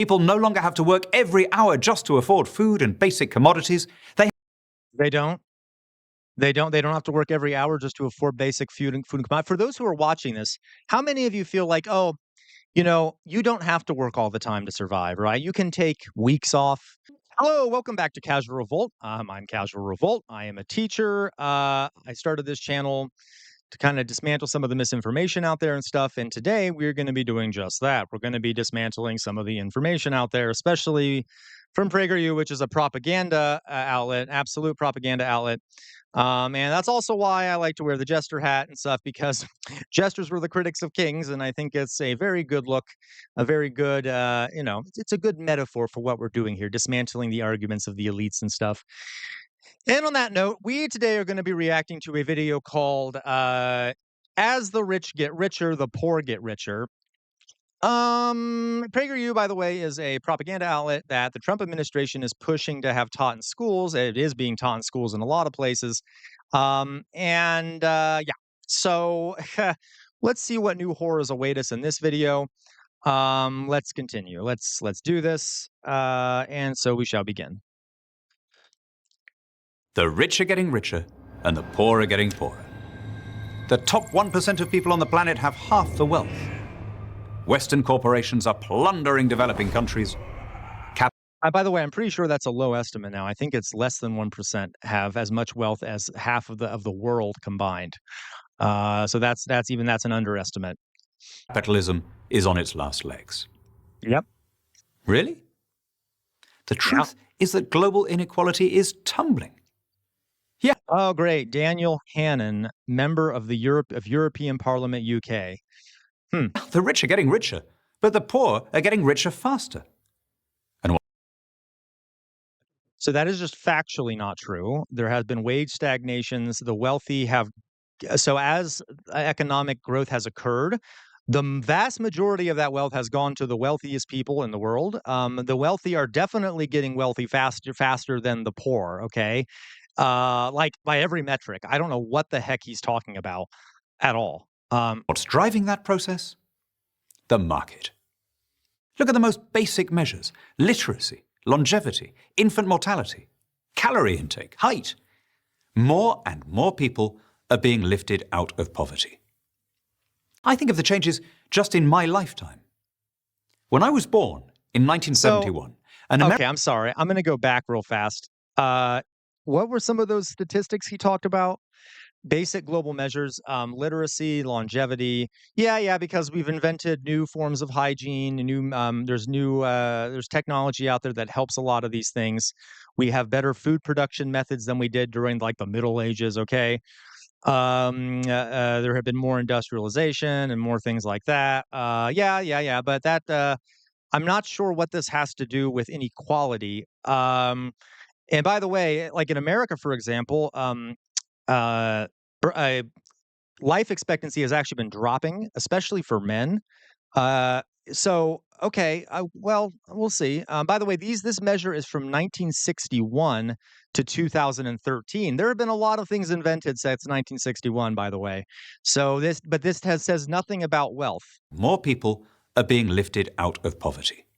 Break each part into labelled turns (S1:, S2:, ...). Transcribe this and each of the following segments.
S1: People no longer have to work every hour just to afford food and basic commodities.
S2: They don't. They don't have to work every hour just to afford basic food and commodities. For those who are watching this, how many of you feel like, "Oh, you don't have to work all the time to survive, right? You can take weeks off." Hello, welcome back to Casual Revolt. I'm Casual Revolt. I am a teacher. I started this channel to kind of dismantle some of the misinformation out there and stuff. And today we're going to be doing just that. We're going to be dismantling some of the information out there, especially from PragerU, which is a propaganda outlet, absolute propaganda outlet. And that's also why I like to wear the Jester hat and stuff, because Jesters were the critics of kings. And I think it's a very good look, a very good, it's a good metaphor for what we're doing here, dismantling the arguments of the elites and stuff. And on that note, we today are going to be reacting to a video called As the Rich Get Richer, the Poor Get Richer. PragerU, by the way, is a propaganda outlet that the Trump administration is pushing to have taught in schools. It is being taught in schools in a lot of places. Yeah. So let's see what new horrors await us in this video. Let's continue. Let's do this. And so we shall begin.
S1: The rich are getting richer, and the poor are getting poorer. The top 1% of people on the planet have half the wealth. Western corporations are plundering developing countries.
S2: By the way, I'm pretty sure that's a low estimate now. I think it's less than 1% have as much wealth as half of the world combined. So that's an underestimate.
S1: Capitalism is on its last legs.
S2: Yep.
S1: Really? The truth is that global inequality is tumbling. Yeah.
S2: Oh, great. Daniel Hannan, member of the European Parliament, UK.
S1: The rich are getting richer, but the poor are getting richer faster.
S2: So that is just factually not true. There has been wage stagnations. The wealthy have, so as economic growth has occurred, the vast majority of that wealth has gone to the wealthiest people in the world. The wealthy are definitely getting wealthy faster than the poor. Okay. Like by every metric. I don't know what the heck he's talking about at all.
S1: What's driving that process? The market. Look at the most basic measures: literacy, longevity, infant mortality, calorie intake, height. More and more people are being lifted out of poverty. I think of the changes just in my lifetime. When I was born in 1971,
S2: okay, I'm sorry. I'm going to go back real fast. What were some of those statistics he talked about? Basic global measures, literacy, longevity. Yeah, because we've invented new forms of hygiene, there's technology out there that helps a lot of these things. We have better food production methods than we did during like the Middle Ages, okay? There have been more industrialization and more things like that. But that I'm not sure what this has to do with inequality. And by the way, like in America, for example, life expectancy has actually been dropping, especially for men. Okay, well, we'll see. By the way, this measure is from 1961 to 2013. There have been a lot of things invented since 1961, by the way. So this says nothing about wealth.
S1: More people are being lifted out of poverty.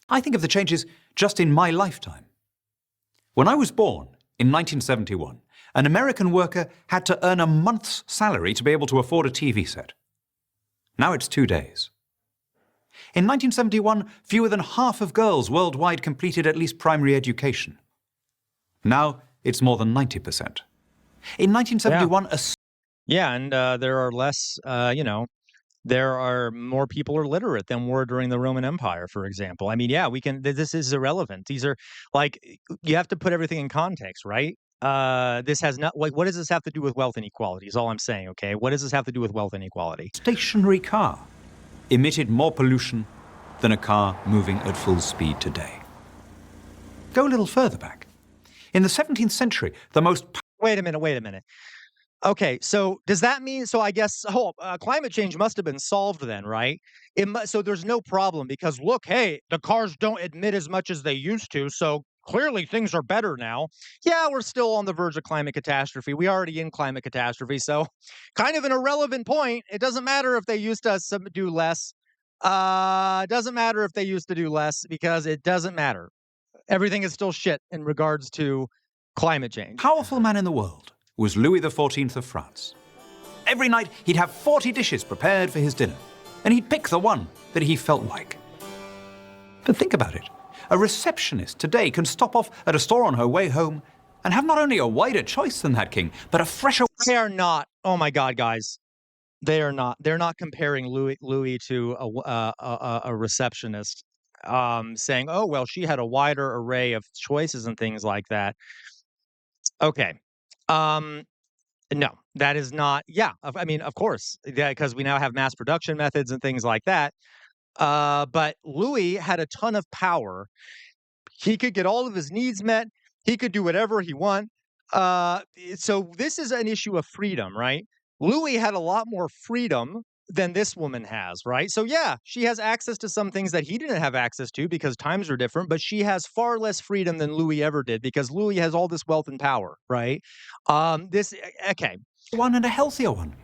S1: I think of the changes just in my lifetime. When I was born in 1971, an American worker had to earn a month's salary to be able to afford a TV set. Now it's 2 days. In 1971, fewer than half of girls worldwide completed at least primary education. Now it's more than 90%. In 1971,
S2: and there are less, there are more people are literate than were during the Roman Empire, for example. I mean, this is irrelevant. These are like, you have to put everything in context, right? This has not, what does this have to do with wealth inequality is all I'm saying, okay? What does this have to do with wealth inequality?
S1: Stationary car emitted more pollution than a car moving at full speed today. Go a little further back. In the 17th century, the most...
S2: Wait a minute. Okay, so does that mean, so I guess climate change must have been solved then, right? So there's no problem because look, hey, the cars don't emit as much as they used to, so clearly things are better now. Yeah, we're still on the verge of climate catastrophe. We already in climate catastrophe, so kind of an irrelevant point. It doesn't matter if they used to do less. Doesn't matter if they used to do less because it doesn't matter. Everything is still shit in regards to climate change.
S1: Powerful man in the world was Louis XIV of France. Every night he'd have 40 dishes prepared for his dinner, and he'd pick the one that he felt like. But think about it. A receptionist today can stop off at a store on her way home and have not only a wider choice than that king, but a fresher...
S2: They are not. Oh my God, guys. They are not. They're not comparing Louis to a receptionist, saying, "Oh well, she had a wider array of choices and things like that." Okay, um, no, that is not. Yeah, I mean, of course, yeah, because we now have mass production methods and things like that. But Louis had a ton of power. He could get all of his needs met. He could do whatever he want. So this is an issue of freedom, right? Louis had a lot more freedom than this woman has, right? So yeah, she has access to some things that he didn't have access to because times are different, but she has far less freedom than Louis ever did because Louis has all this wealth and power, right? Okay.
S1: One and a healthier one.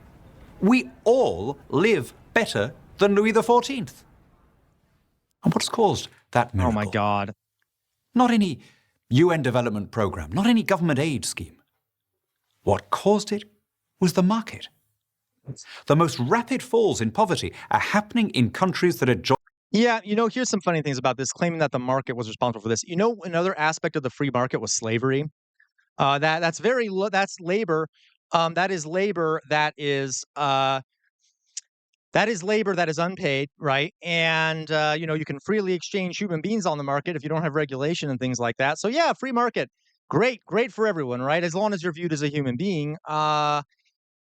S1: We all live better than Louis XIV. And what's caused that miracle?
S2: Oh my God.
S1: Not any UN development program, not any government aid scheme. What caused it was the market. The most rapid falls in poverty are happening in countries that are
S2: Yeah, here's some funny things about this, claiming that the market was responsible for this. Another aspect of the free market was slavery. That's that's labor. That is labor that is labor that is unpaid, right? And you can freely exchange human beings on the market if you don't have regulation and things like that. So yeah, free market, great for everyone, right? As long as you're viewed as a human being.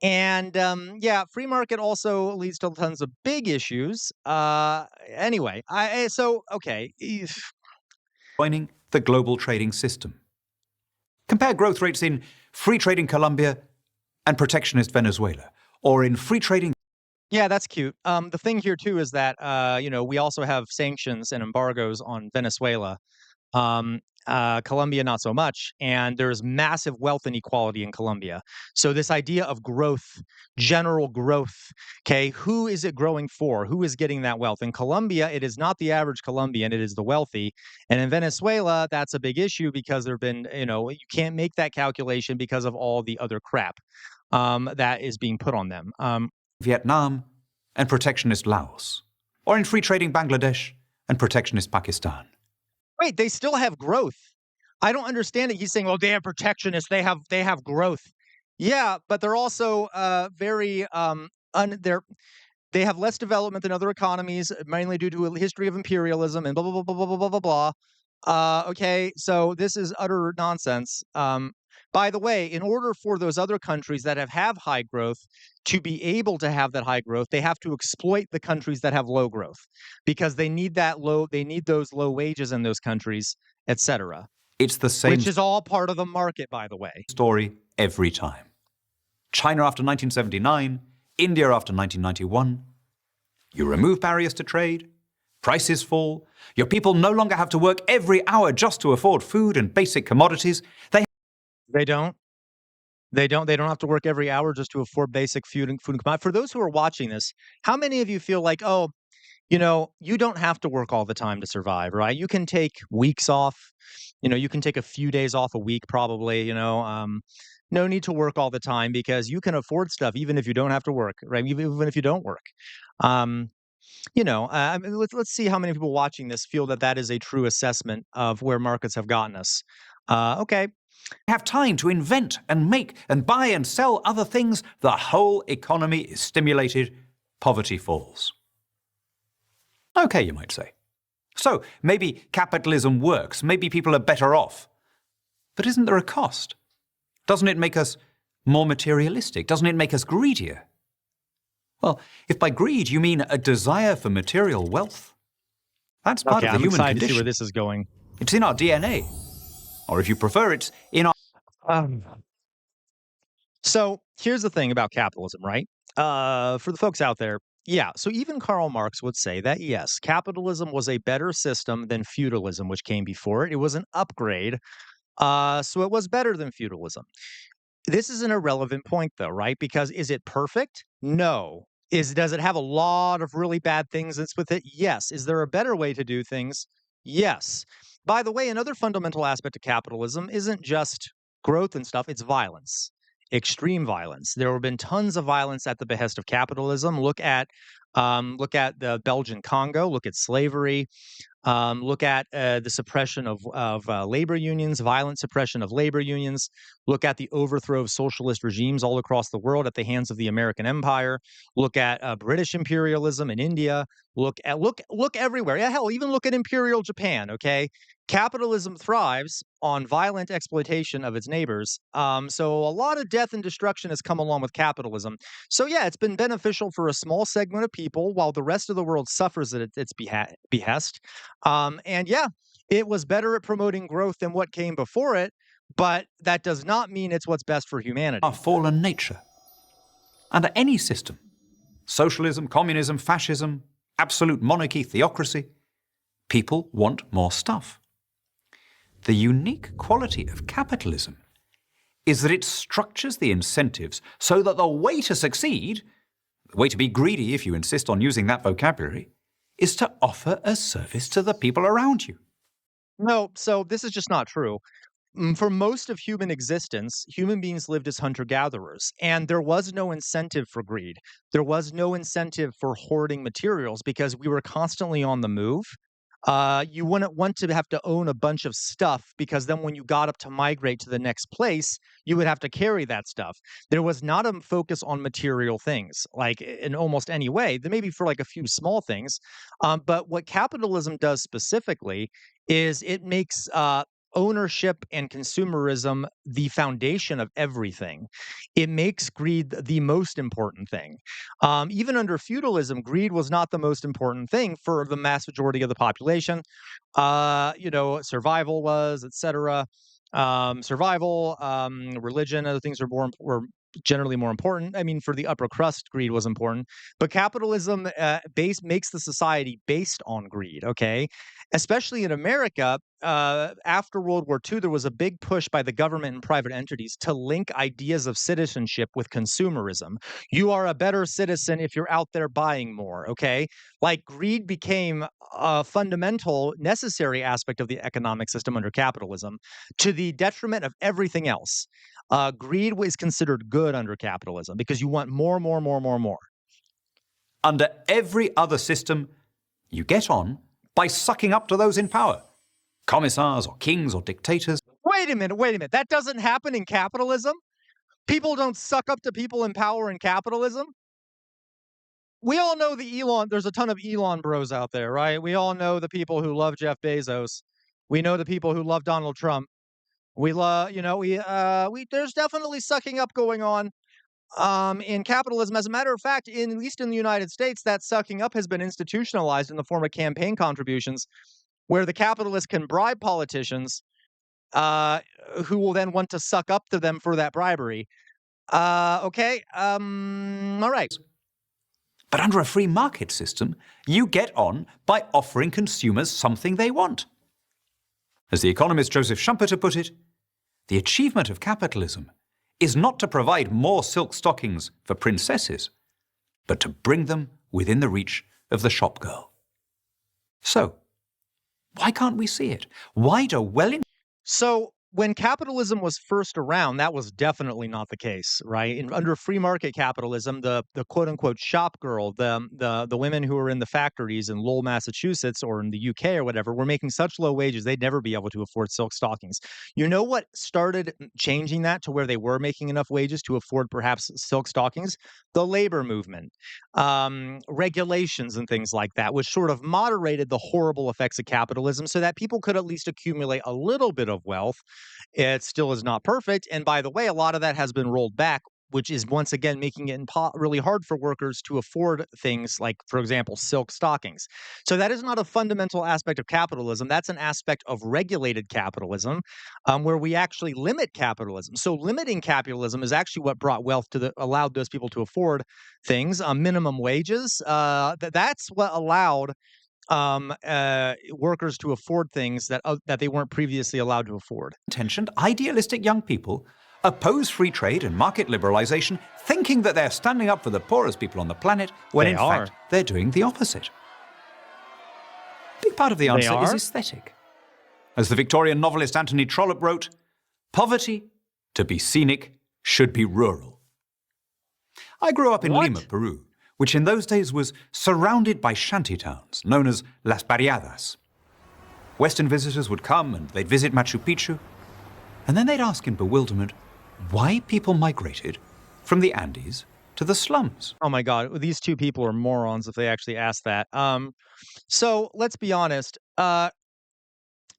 S2: Yeah, free market also leads to tons of big issues. Anyway, okay.
S1: joining the global trading system. Compare growth rates in free trading Colombia and protectionist Venezuela, or in free trading...
S2: Yeah, that's cute. The thing here too is that we also have sanctions and embargoes on Venezuela. Colombia, not so much. And there's massive wealth inequality in Colombia. So this idea of growth, general growth, okay, who is it growing for? Who is getting that wealth? In Colombia, it is not the average Colombian, it is the wealthy. And in Venezuela, that's a big issue because there've been, you can't make that calculation because of all the other crap that is being put on them.
S1: Vietnam and protectionist Laos, or in free trading Bangladesh and protectionist Pakistan.
S2: Wait, they still have growth. I don't understand it. He's saying, "Oh, they have protectionists. They have growth." Yeah, but they're also very they have less development than other economies, mainly due to a history of imperialism and blah blah blah blah blah blah blah blah. Okay, so this is utter nonsense. By the way, in order for those other countries that have high growth to be able to have that high growth, they have to exploit the countries that have low growth because they need those low wages in those countries, etc.
S1: It's the same
S2: Which is all part of the market, by the way.
S1: story every time. China after 1979, India after 1991. You remove barriers to trade, prices fall, your people no longer have to work every hour just to afford food and basic commodities.
S2: They don't. They don't have to work every hour just to afford basic food and commodities. For those who are watching this, how many of you feel like, oh, you don't have to work all the time to survive, right? You can take weeks off. You can take a few days off a week, probably. No need to work all the time because you can afford stuff even if you don't have to work, right? Even if you don't work. I mean, let's see how many people watching this feel that is a true assessment of where markets have gotten us. Okay.
S1: Have time to invent and make and buy and sell other things. The whole economy is stimulated. Poverty falls. Okay, you might say. So maybe capitalism works. Maybe people are better off. But isn't there a cost? Doesn't it make us more materialistic? Doesn't it make us greedier? Well, if by greed you mean a desire for material wealth, that's part of the human
S2: excited
S1: condition.
S2: to see where this is going.
S1: It's in our DNA. Or if you prefer, it's in our...
S2: So here's the thing about capitalism, right? For the folks out there, yeah. So even Karl Marx would say that, yes, capitalism was a better system than feudalism, which came before it. It was an upgrade. So it was better than feudalism. This is an irrelevant point, though, right? Because is it perfect? No. Does it have a lot of really bad things that's with it? Yes. Is there a better way to do things? Yes. By the way, another fundamental aspect of capitalism isn't just growth and stuff, it's violence. Extreme violence. There have been tons of violence at the behest of capitalism. Look at the Belgian Congo. Look at slavery. Look at the suppression of labor unions, violent suppression of labor unions. Look at the overthrow of socialist regimes all across the world at the hands of the American Empire. Look at British imperialism in India. Look everywhere. Yeah, hell, even look at Imperial Japan. Okay, capitalism thrives on violent exploitation of its neighbors. So a lot of death and destruction has come along with capitalism. So yeah, it's been beneficial for a small segment of people while the rest of the world suffers at its behest. And yeah, it was better at promoting growth than what came before it, but that does not mean it's what's best for humanity.
S1: Our fallen nature. Under any system, socialism, communism, fascism, absolute monarchy, theocracy, people want more stuff. The unique quality of capitalism is that it structures the incentives so that the way to succeed, the way to be greedy, if you insist on using that vocabulary, is to offer a service to the people around you.
S2: No, so this is just not true. For most of human existence, human beings lived as hunter-gatherers, and there was no incentive for greed. There was no incentive for hoarding materials because we were constantly on the move. You wouldn't want to have to own a bunch of stuff because then when you got up to migrate to the next place, you would have to carry that stuff. There was not a focus on material things, like in almost any way. There may be for like a few small things, but what capitalism does specifically is it makes ownership and consumerism the foundation of everything. It makes greed the most important thing. Even under feudalism, greed was not the most important thing for the mass majority of the population. Survival was, etc. Survival, religion, other things were generally more important. I mean, for the upper crust, greed was important, but capitalism makes the society based on greed. Okay, especially in America, after World War II, there was a big push by the government and private entities to link ideas of citizenship with consumerism. You are a better citizen if you're out there buying more. Okay, like greed became a fundamental, necessary aspect of the economic system under capitalism, to the detriment of everything else. Greed was considered good under capitalism because you want more, more, more, more, more.
S1: Under every other system, you get on by sucking up to those in power. Commissars or kings or dictators.
S2: Wait a minute. That doesn't happen in capitalism? People don't suck up to people in power in capitalism? We all know there's a ton of Elon bros out there, right? We all know the people who love Jeff Bezos. We know the people who love Donald Trump. We love, there's definitely sucking up going on in capitalism. As a matter of fact, at least in the United States, that sucking up has been institutionalized in the form of campaign contributions, where the capitalists can bribe politicians who will then want to suck up to them for that bribery. Okay. All right.
S1: But under a free market system, you get on by offering consumers something they want. As the economist Joseph Schumpeter put it, the achievement of capitalism is not to provide more silk stockings for princesses, but to bring them within the reach of the shop girl. So, why can't we see it? Why do
S2: So when capitalism was first around, that was definitely not the case, right? Under free market capitalism, the quote unquote shop girl, the women who were in the factories in Lowell, Massachusetts, or in the UK or whatever, were making such low wages they'd never be able to afford silk stockings. You know what started changing that to where they were making enough wages to afford perhaps silk stockings? The labor movement, regulations and things like that, which sort of moderated the horrible effects of capitalism so that people could at least accumulate a little bit of wealth. It still is not perfect. And by the way, a lot of that has been rolled back, which is once again making it really hard for workers to afford things like, for example, silk stockings. So that is not a fundamental aspect of capitalism. That's an aspect of regulated capitalism, where we actually limit capitalism. So limiting capitalism is actually what brought wealth allowed those people to afford things, minimum wages. That's what allowed workers to afford things that they weren't previously allowed to afford.
S1: intentioned, idealistic young people oppose free trade and market liberalization, thinking that they're standing up for the poorest people on the planet, when in fact they're doing the opposite. A big part of the answer is aesthetic. As the Victorian novelist Anthony Trollope wrote, poverty, to be scenic, should be rural. I grew up in Lima, Peru, which in those days was surrounded by shanty towns known as Las Barriadas. Western visitors would come and they'd visit Machu Picchu, and then they'd ask in bewilderment why people migrated from the Andes to the slums.
S2: Oh my God, these two people are morons if they actually ask that. So let's be honest.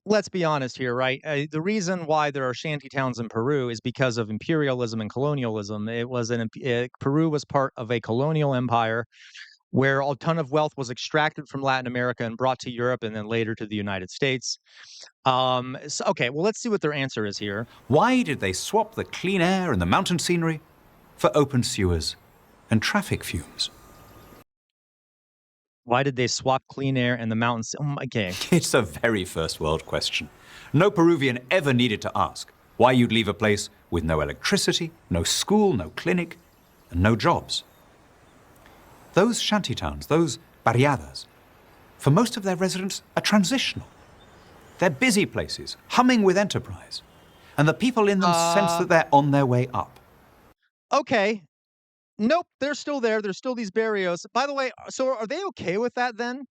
S2: Let's be honest here, right? The reason why there are shanty towns in Peru is because of imperialism and colonialism. Peru was part of a colonial empire where a ton of wealth was extracted from Latin America and brought to Europe and then later to the United States. Okay, well, let's see what their answer is here.
S1: Why did they swap the clean air and the mountain scenery for open sewers and traffic fumes?
S2: Why did they swap clean air and the mountains? Okay.
S1: It's a very first world question. No Peruvian ever needed to ask why you'd leave a place with no electricity, no school, no clinic, and no jobs. Those shantytowns, those barriadas, for most of their residents are transitional. They're busy places, humming with enterprise, and the people in them sense that they're on their way up.
S2: Okay. Nope, they're still there. There's still these barrios. By the way, so are they okay with that then?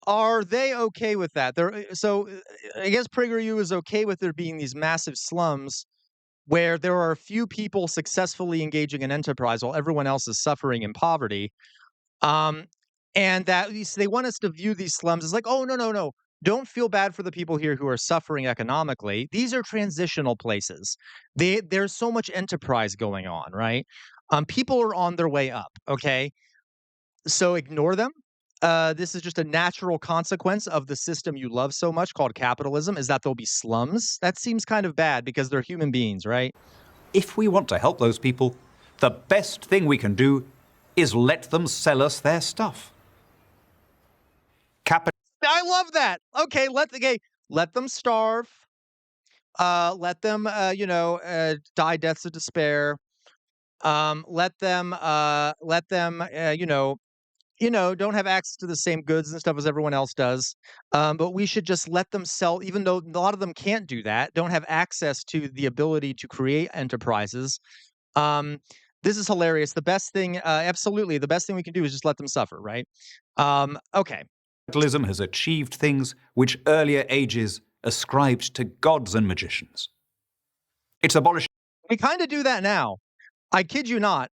S2: Are they okay with that? I guess PragerU is okay with there being these massive slums where there are a few people successfully engaging in enterprise while everyone else is suffering in poverty. And that they want us to view these slums as like, oh, no. Don't feel bad for the people here who are suffering economically. These are transitional places. There's so much enterprise going on, right? People are on their way up, okay? So ignore them. This is just a natural consequence of the system you love so much called capitalism, is that there'll be slums. That seems kind of bad because they're human beings, right?
S1: If we want to help those people, the best thing we can do is let them sell us their stuff.
S2: I love that. Okay, let them starve. Let them, die deaths of despair. Let them, don't have access to the same goods and stuff as everyone else does. But we should just let them sell, even though a lot of them can't do that, don't have access to the ability to create enterprises. This is hilarious. The best thing, absolutely, the best thing we can do is just let them suffer, right? Okay.
S1: Capitalism has achieved things which earlier ages ascribed to gods and magicians. It's abolished.
S2: We kind of do that now. I kid you not.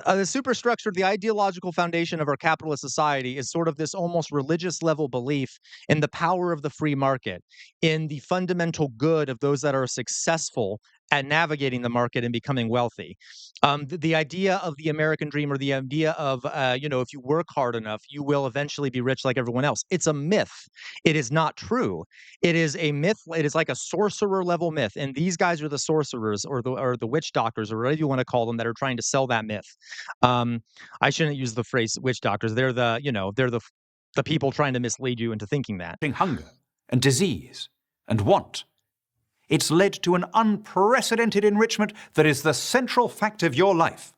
S2: The superstructure, the ideological foundation of our capitalist society is sort of this almost religious level belief in the power of the free market, in the fundamental good of those that are successful at navigating the market and becoming wealthy. The idea of the American dream, or the idea of, if you work hard enough, you will eventually be rich like everyone else. It's a myth. It is not true. It is a myth. It is like a sorcerer level myth. And these guys are the sorcerers or the witch doctors, or whatever you want to call them, that are trying to sell that myth. I shouldn't use the phrase witch doctors. They're the people trying to mislead you into thinking that.
S1: Hunger and disease and want. It's led to an unprecedented enrichment that is the central fact of your life.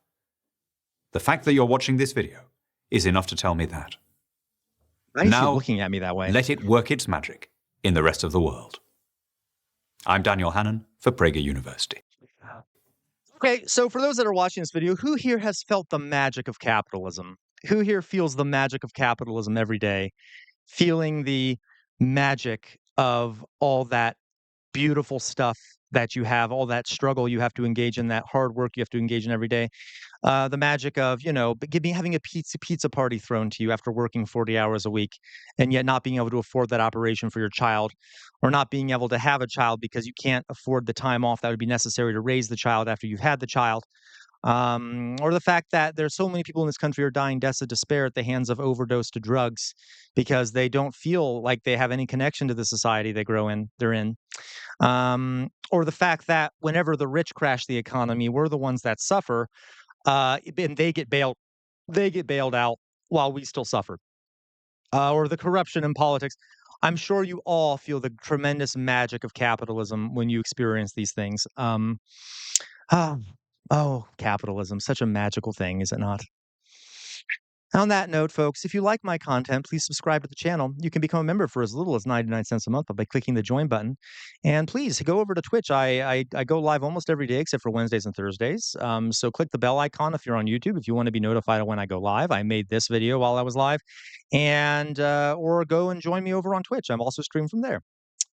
S1: The fact that you're watching this video is enough to tell me that.
S2: Why is he looking at me that way?
S1: Let it work its magic in the rest of the world. I'm Daniel Hannan for Prager University.
S2: Okay, so for those that are watching this video, who here has felt the magic of capitalism? Who here feels the magic of capitalism every day? Feeling the magic of all that beautiful stuff that you have, all that struggle you have to engage in, that hard work you have to engage in every day. The magic of, having a pizza party thrown to you after working 40 hours a week and yet not being able to afford that operation for your child, or not being able to have a child because you can't afford the time off that would be necessary to raise the child after you've had the child. Or the fact that there's so many people in this country are dying deaths of despair at the hands of overdose to drugs because they don't feel like they have any connection to the society they're in. Or the fact that whenever the rich crash the economy, we're the ones that suffer, and they get bailed out while we still suffer. Or the corruption in politics. I'm sure you all feel the tremendous magic of capitalism when you experience these things. Ah, oh, capitalism, such a magical thing, is it not? On that note, folks, if you like my content, please subscribe to the channel. You can become a member for as little as 99 cents a month by clicking the join button. And please go over to Twitch. I go live almost every day except for Wednesdays and Thursdays. So click the bell icon if you're on YouTube if you want to be notified of when I go live. I made this video while I was live. And or go and join me over on Twitch. I'm also streaming from there.